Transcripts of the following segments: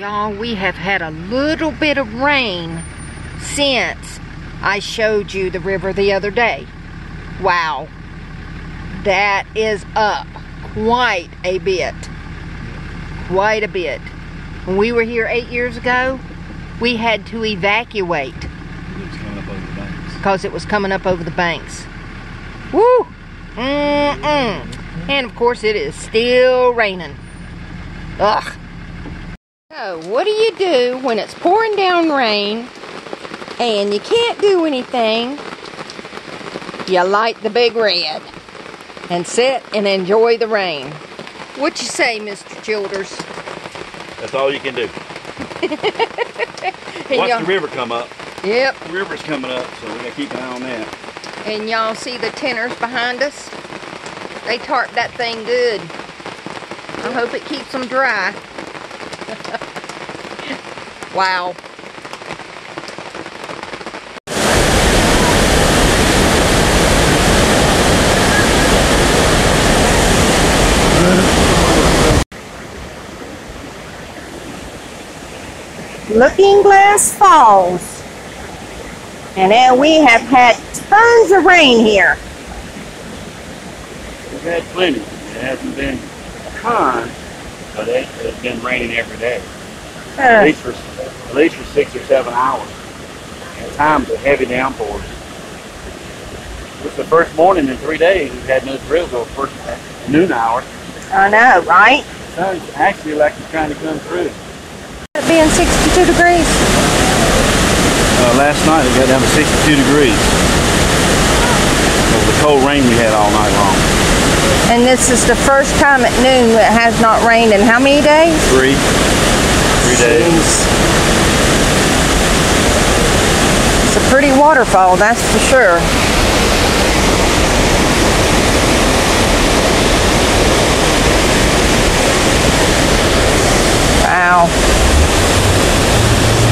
Y'all, we have had a little bit of rain since I showed you the river the other day. Wow, that is up quite a bit. Quite a bit. When we were here 8 years ago, we had to evacuate because it was coming up over the banks. Woo! And of course it is still raining. Ugh. So what do when it's pouring down rain and you can't do anything? You light the big red and sit and enjoy the rain. What you say, Mr. Childers? That's all you can do. Watch the river come up. Yep. The river's coming up, so we gotta keep an eye on that. And y'all see the tenors behind us? They tarp that thing good. I hope it keeps them dry. Wow. Looking Glass Falls. And now we have had tons of rain here. We've had plenty. It hasn't been a ton, but it's been raining every day. At least for 6 or 7 hours. At times of heavy downpours. It's the first morning in 3 days we've had no drizzle till first noon hour. I know, right? The sun's actually like it's trying to come through. It being 62 degrees. Last night it got down to 62 degrees. It was the cold rain we had all night long. And this is the first time at noon that has not rained in how many days? 3 days. It's a pretty waterfall, that's for sure. Wow.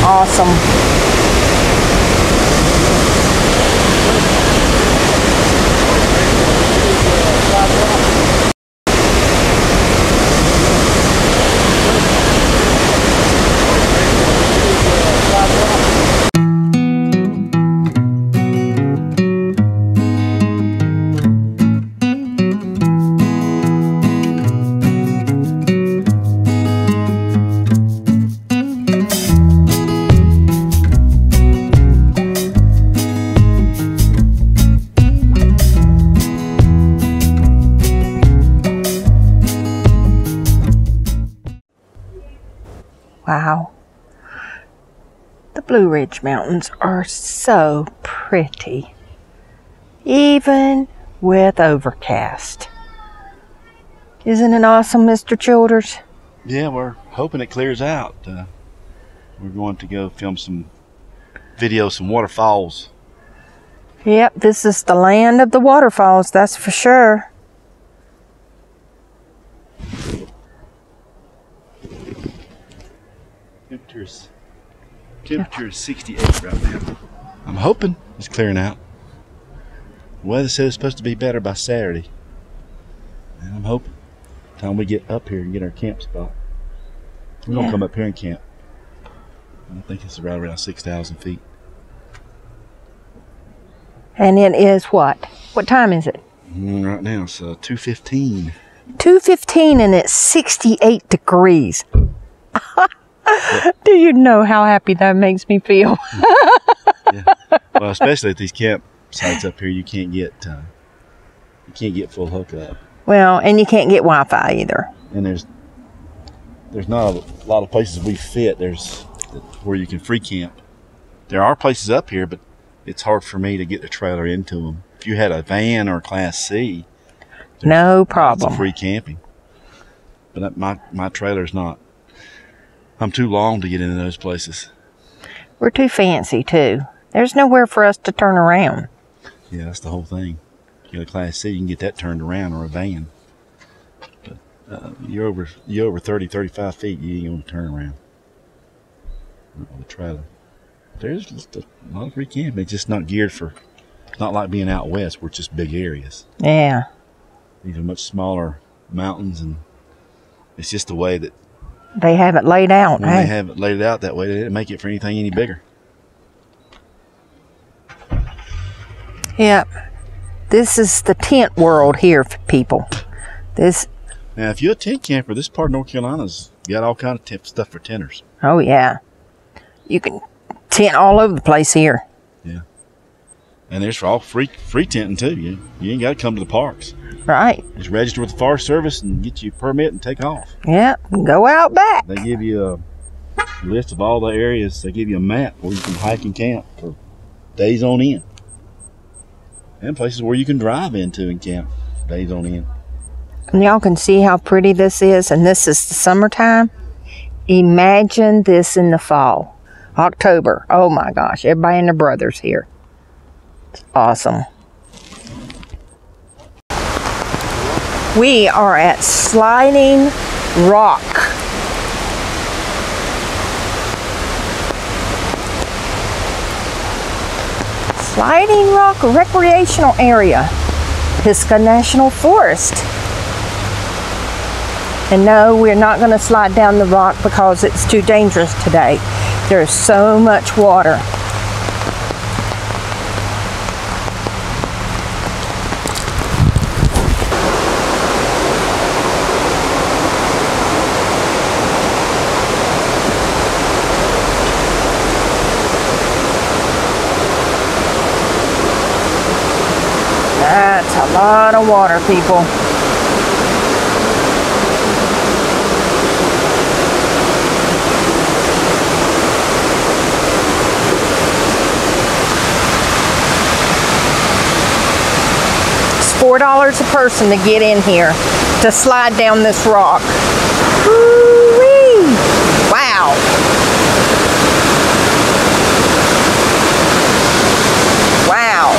Awesome. Wow. The Blue Ridge Mountains are so pretty, even with overcast. Isn't it awesome, Mr. Childers? Yeah, we're hoping it clears out. We're going to go film some videos, some waterfalls. Yep, this is the land of the waterfalls, that's for sure. Temperature is 68 right now. I'm hoping it's clearing out. The weather says it's supposed to be better by Saturday. And I'm hoping by the time we get up here and get our camp spot. We're going to come up here and camp. I think it's around 6,000 feet. And it is what? What time is it? Right now it's 2:15. 2:15 and it's 68 degrees. Do you know how happy that makes me feel? Yeah. Well, especially at these campsites up here, you can't get full hookup. Well, and you can't get Wi-Fi either. And there's not a lot of places we fit. There's where you can free camp. There are places up here, but it's hard for me to get the trailer into them. If you had a van or a Class C, no problem. Free camping. But my trailer's not. I'm too long to get into those places. We're too fancy, too. There's nowhere for us to turn around. Yeah, that's the whole thing. You got a Class C, you can get that turned around, or a van. But you're over 30, 35 feet, you ain't going to turn around. The trailer. There's just a lot of free camping. It's just not geared for, it's not like being out west where it's just big areas. Yeah. These are much smaller mountains, and it's just the way that They have it laid out. When they have it laid out that way, they didn't make it for anything any bigger. Yep. This is the tent world here for people. Now, if you're a tent camper, this part of North Carolina's got all kind of stuff for tenters. Oh, yeah. You can tent all over the place here. Yeah. And there's all free tenting, too. You ain't got to come to the parks. Right. Just register with the Forest Service and get you a permit and take off. Yeah, go out back. They give you a list of all the areas. They give you a map where you can hike and camp for days on end. And places where you can drive into and camp days on end. And y'all can see how pretty this is. And this is the summertime. Imagine this in the fall. October. Oh my gosh. Everybody and their brothers here. It's awesome. We are at Sliding Rock. Sliding Rock Recreational Area, Pisgah National Forest. And no, we're not going to slide down the rock because it's too dangerous today. There's so much water. That's a lot of water, people. It's $4 a person to get in here to slide down this rock. Woo-wee! Wow. Wow.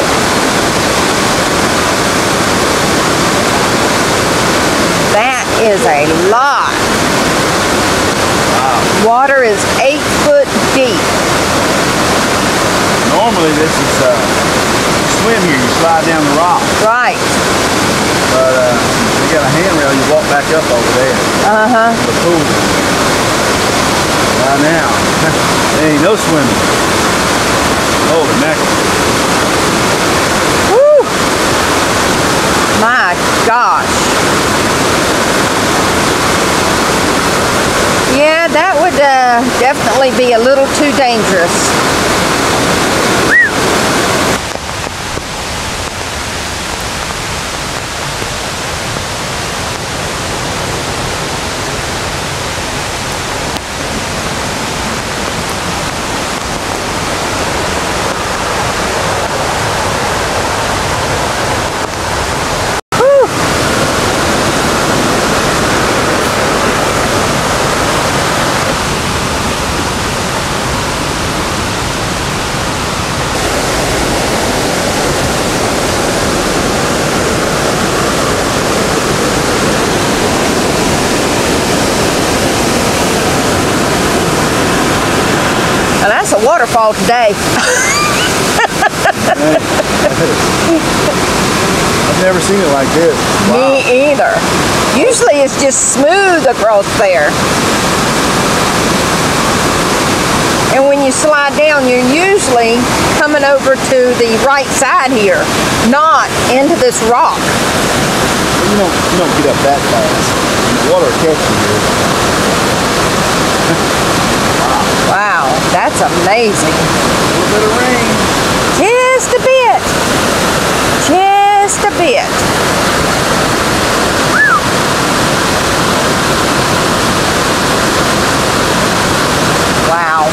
That is a lot. Wow. Water is 8 foot deep. Normally this is, you swim here, you slide down the rock. Right. But you got a handrail, you walk back up over there. Uh-huh. The pool. Right now, there ain't no swimming. Holy mackerel. Woo! My gosh. Yeah, that would definitely be a little too dangerous. Now that's a waterfall today. I've never seen it like this. Wow. Me either. Usually it's just smooth across there. And when you slide down, you're usually coming over to the right side here, not into this rock. You don't get up that fast. The water will catch you here. Wow, that's amazing. A little bit of rain. Just a bit. Just a bit. Wow.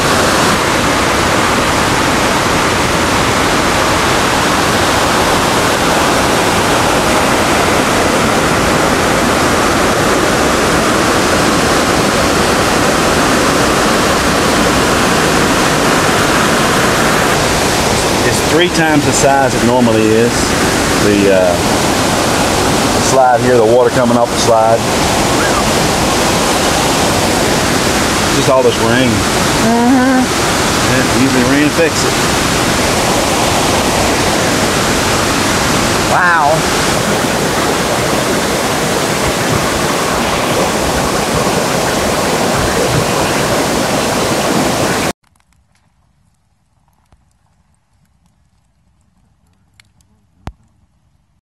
It's 3 times the size it normally is. The slide here, the water coming off the slide. Just all this rain. Yeah, usually rain affects it. Wow.